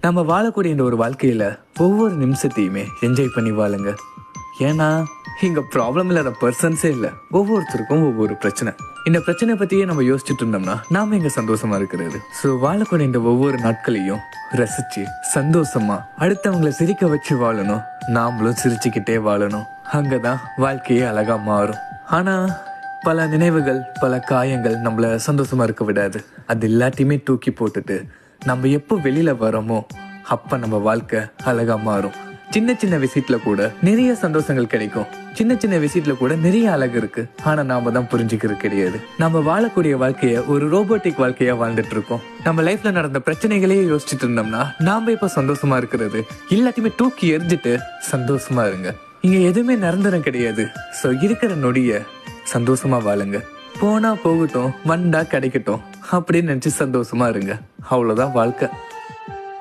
நம்ம வாழக்கூடிய இந்த ஒரு வாழ்க்கையில ஒவ்வொரு நிமிஷத்தையுமே என்ஜாய் பண்ணி வாழுங்க. ஏன்னா இங்க ப்ராப்ளம் இல்லாத பர்சன்ஸே இல்ல. ஒவ்வொருத்தருக்கும் ஒவ்வொரு பிரச்சனை. இந்த பிரச்சனை பத்தியே நம்ம யோசிச்சுட்டு இருந்தோம்னா நாம எங்க சந்தோஷமா இருக்கிறது? ஸோ வாழக்கூடிய இந்த ஒவ்வொரு நாட்களையும் ரசிச்சு சந்தோஷமா அடுத்தவங்களை சிரிக்க வச்சு வாழணும். நாமளும் சிரிச்சுக்கிட்டே வாழணும். அங்கதான் வாழ்க்கையே அழகா மாறும். ஆனா பல நினைவுகள், பல காயங்கள் நம்மள சந்தோஷமா இருக்க விடாது. அது எல்லாத்தையுமே தூக்கி போட்டுட்டு நம்ம எப்போ வெளியில வரோமோ அப்ப நம்ம வாழ்க்கை அழகா மாறும். சின்ன சின்ன விஷயத்துல கூட நிறைய சந்தோஷங்கள் கிடைக்கும். சின்ன சின்ன விஷயத்துல கூட நிறைய அழகு இருக்கு. ஆனா நாம தான் புரிஞ்சுக்கிறது கிடையாது. நம்ம வாழக்கூடிய வாழ்க்கைய ஒரு ரோபோட்டிக் வாழ்க்கையா வாழ்ந்துட்டு இருக்கோம். நம்ம லைஃப்ல நடந்த பிரச்சனைகளையே யோசிச்சுட்டு இருந்தோம்னா நாம இப்ப சந்தோஷமா இருக்கிறது எல்லாத்தையுமே தூக்கி எரிஞ்சிட்டு சந்தோஷமா இருங்க. இங்க எதுவுமே நிரந்தரம் கிடையாது. சோ இருக்கிற நொடிய சந்தோஷமா வாழுங்க. போனா போகட்டும், வந்தா கிடைக்கட்டும் அப்படின்னு நினைச்சு சந்தோஷமா இருங்க. அவ்வளவுதான் வாழ்க்கை.